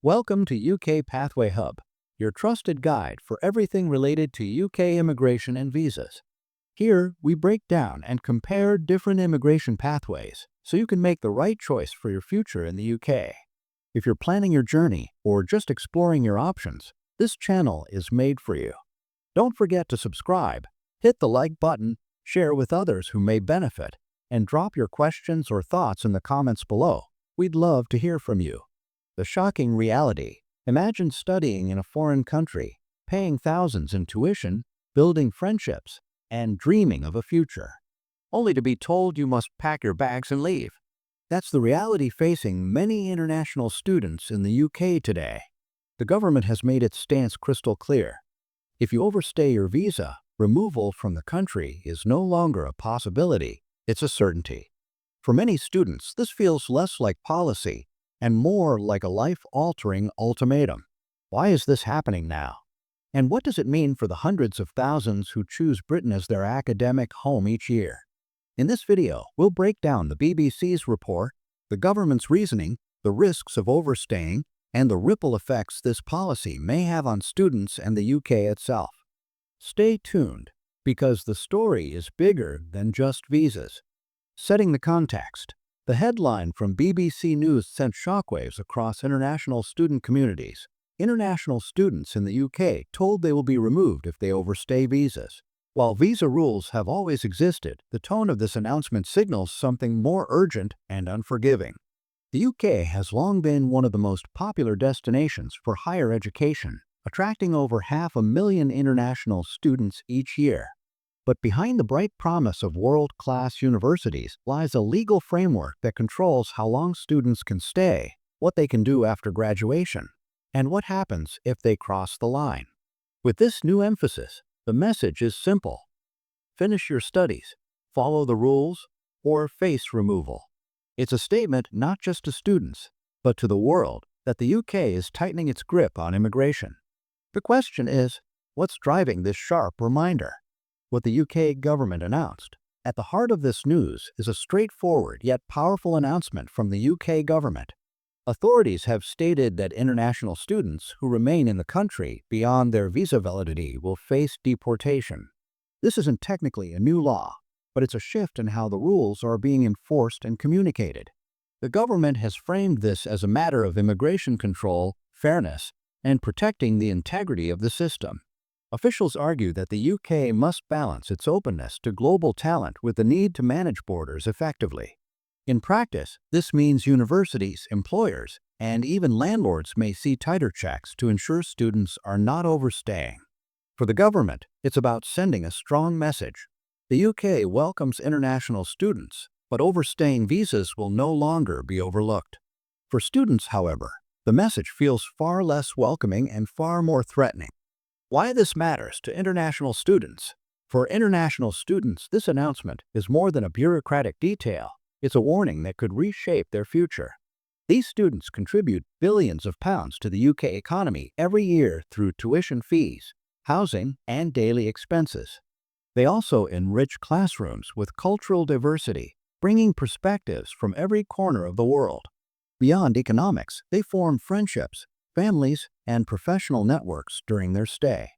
Welcome to UK Pathway Hub, your trusted guide for everything related to UK immigration and visas. Here, we break down and compare different immigration pathways so you can make the right choice for your future in the UK. If you're planning your journey or just exploring your options, this channel is made for you. Don't forget to subscribe, hit the like button, share with others who may benefit, and drop your questions or thoughts in the comments below. We'd love to hear from you. The shocking reality: imagine studying in a foreign country, paying thousands in tuition, building friendships, and dreaming of a future, only to be told you must pack your bags and leave. That's the reality facing many international students in the UK today. The government has made its stance crystal clear. If you overstay your visa, removal from the country is no longer a possibility, it's a certainty. For many students, this feels less like policy and more like a life-altering ultimatum. Why is this happening now? And what does it mean for the hundreds of thousands who choose Britain as their academic home each year? In this video, we'll break down the BBC's report, the government's reasoning, the risks of overstaying, and the ripple effects this policy may have on students and the UK itself. Stay tuned, because the story is bigger than just visas. Setting the context, the headline from BBC News sent shockwaves across international student communities. International students in the UK told they will be removed if they overstay visas. While visa rules have always existed, the tone of this announcement signals something more urgent and unforgiving. The UK has long been one of the most popular destinations for higher education, attracting over 500,000 international students each year. But behind the bright promise of world-class universities lies a legal framework that controls how long students can stay, what they can do after graduation, and what happens if they cross the line. With this new emphasis, the message is simple: finish your studies, follow the rules, or face removal. It's a statement not just to students, but to the world that the UK is tightening its grip on immigration. The question is, what's driving this sharp reminder? What the UK government announced. At the heart of this news is a straightforward yet powerful announcement from the UK government. Authorities have stated that international students who remain in the country beyond their visa validity will face deportation. This isn't technically a new law, but it's a shift in how the rules are being enforced and communicated. The government has framed this as a matter of immigration control, fairness, and protecting the integrity of the system. Officials argue that the UK must balance its openness to global talent with the need to manage borders effectively. In practice, this means universities, employers, and even landlords may see tighter checks to ensure students are not overstaying. For the government, it's about sending a strong message. The UK welcomes international students, but overstaying visas will no longer be overlooked. For students, however, the message feels far less welcoming and far more threatening. Why this matters to international students? For international students, this announcement is more than a bureaucratic detail. It's a warning that could reshape their future. These students contribute billions of pounds to the UK economy every year through tuition fees, housing, and daily expenses. They also enrich classrooms with cultural diversity, bringing perspectives from every corner of the world. Beyond economics, they form friendships, families, and professional networks during their stay.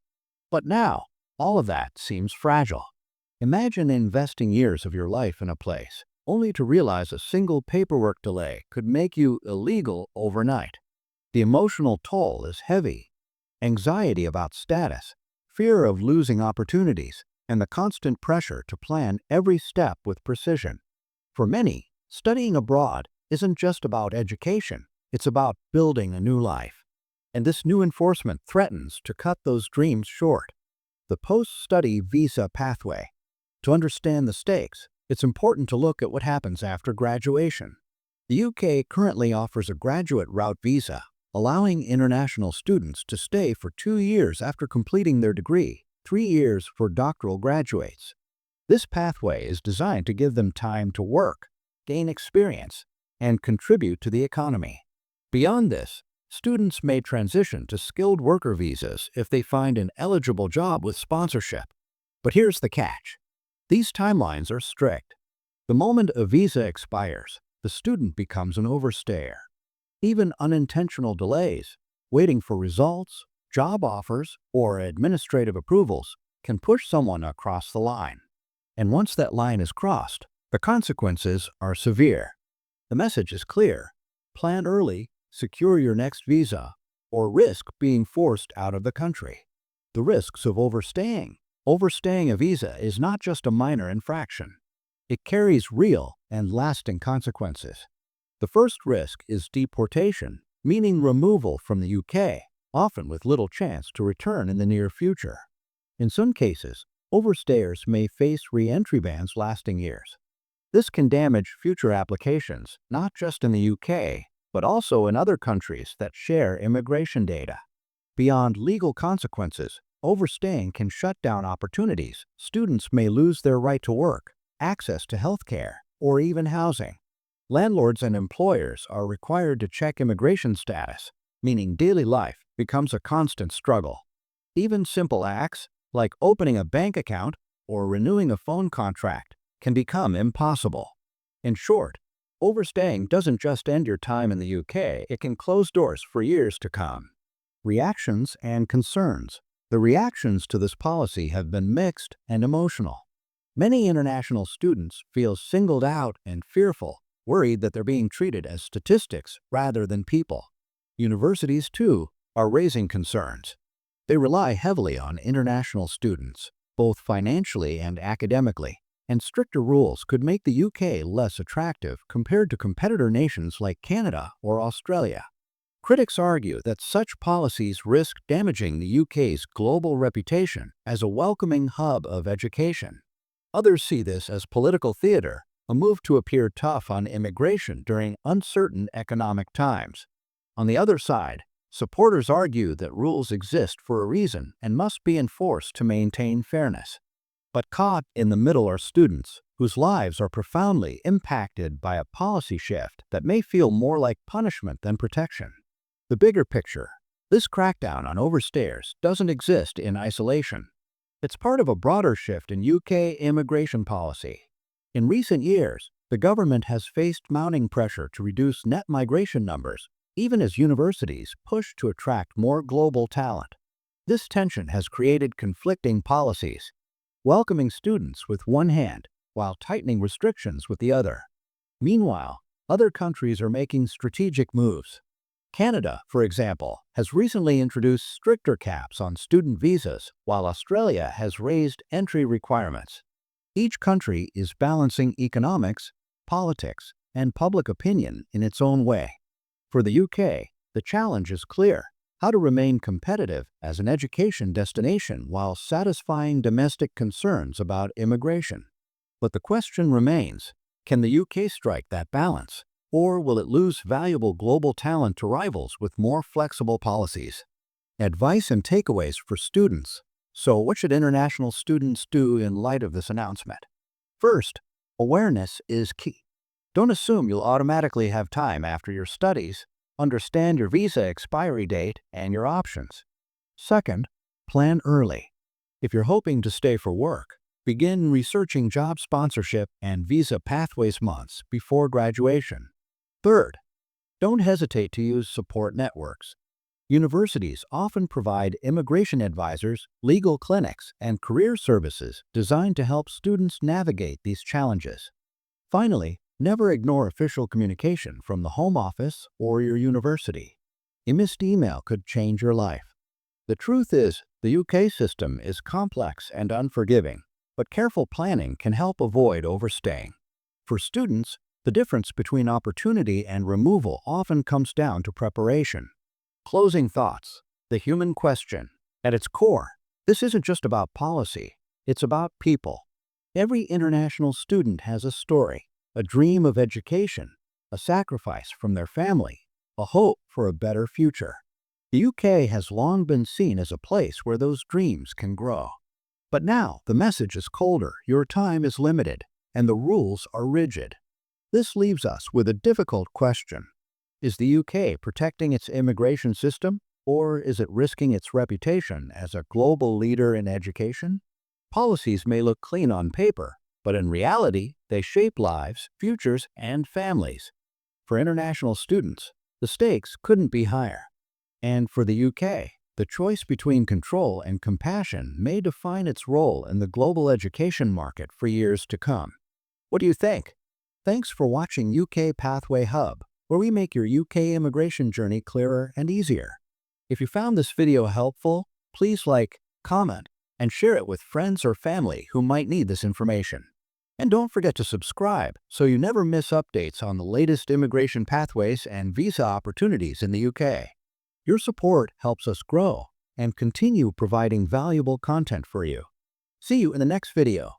But now, all of that seems fragile. Imagine investing years of your life in a place, only to realize a single paperwork delay could make you illegal overnight. The emotional toll is heavy. Anxiety about status, fear of losing opportunities, and the constant pressure to plan every step with precision. For many, studying abroad isn't just about education, it's about building a new life. And this new enforcement threatens to cut those dreams short. The post-study visa pathway. To understand the stakes, it's important to look at what happens after graduation. The UK currently offers a graduate route visa, allowing international students to stay for 2 years after completing their degree, 3 years for doctoral graduates. This pathway is designed to give them time to work, gain experience, and contribute to the economy. Beyond this, students may transition to skilled worker visas if they find an eligible job with sponsorship. But here's the catch. These timelines are strict. The moment a visa expires, the student becomes an overstayer. Even unintentional delays, waiting for results, job offers, or administrative approvals can push someone across the line. And once that line is crossed, the consequences are severe. The message is clear: plan early, secure your next visa, or risk being forced out of the country. The risks of overstaying. Overstaying a visa is not just a minor infraction. It carries real and lasting consequences. The first risk is deportation, meaning removal from the UK, often with little chance to return in the near future. In some cases, overstayers may face re-entry bans lasting years. This can damage future applications, not just in the UK, but also in other countries that share immigration data. Beyond legal consequences, overstaying can shut down opportunities. Students may lose their right to work, access to healthcare, or even housing. Landlords and employers are required to check immigration status, meaning daily life becomes a constant struggle. Even simple acts, like opening a bank account or renewing a phone contract, can become impossible. In short, overstaying doesn't just end your time in the UK, it can close doors for years to come. Reactions and concerns. The reactions to this policy have been mixed and emotional. Many international students feel singled out and fearful, worried that they're being treated as statistics rather than people. Universities, too, are raising concerns. They rely heavily on international students, both financially and academically, and stricter rules could make the UK less attractive compared to competitor nations like Canada or Australia. Critics argue that such policies risk damaging the UK's global reputation as a welcoming hub of education. Others see this as political theater, a move to appear tough on immigration during uncertain economic times. On the other side, supporters argue that rules exist for a reason and must be enforced to maintain fairness. But caught in the middle are students whose lives are profoundly impacted by a policy shift that may feel more like punishment than protection. The bigger picture: this crackdown on overstayers doesn't exist in isolation. It's part of a broader shift in UK immigration policy. In recent years, the government has faced mounting pressure to reduce net migration numbers, even as universities push to attract more global talent. This tension has created conflicting policies, welcoming students with one hand while tightening restrictions with the other. Meanwhile, other countries are making strategic moves. Canada, for example, has recently introduced stricter caps on student visas, while Australia has raised entry requirements. Each country is balancing economics, politics, and public opinion in its own way. For the UK, the challenge is clear: how to remain competitive as an education destination while satisfying domestic concerns about immigration. But the question remains: can the UK strike that balance, or will it lose valuable global talent to rivals with more flexible policies? Advice and takeaways for students. So, what should international students do in light of this announcement? First, awareness is key. Don't assume you'll automatically have time after your studies. Understand your visa expiry date and your options. Second, plan early. If you're hoping to stay for work, begin researching job sponsorship and visa pathways months before graduation. Third, don't hesitate to use support networks. Universities often provide immigration advisors, legal clinics, and career services designed to help students navigate these challenges. Finally, never ignore official communication from the Home Office or your university. A missed email could change your life. The truth is, the UK system is complex and unforgiving, but careful planning can help avoid overstaying. For students, the difference between opportunity and removal often comes down to preparation. Closing thoughts: the human question. At its core, this isn't just about policy, it's about people. Every international student has a story, a dream of education, a sacrifice from their family, a hope for a better future. The UK has long been seen as a place where those dreams can grow. But now the message is colder, your time is limited, and the rules are rigid. This leaves us with a difficult question. Is the UK protecting its immigration system, or is it risking its reputation as a global leader in education? Policies may look clean on paper, but in reality, they shape lives, futures, and families. For international students, The stakes couldn't be higher. And for the UK, the choice between control and compassion may define its role in the global education market for years to come. What do you think? Thanks for watching UK Pathway Hub, where we make your UK immigration journey clearer and easier. If you found this video helpful, please like, comment, and share it with friends or family who might need this information. And don't forget to subscribe so you never miss updates on the latest immigration pathways and visa opportunities in the UK. Your support helps us grow and continue providing valuable content for you. See you in the next video.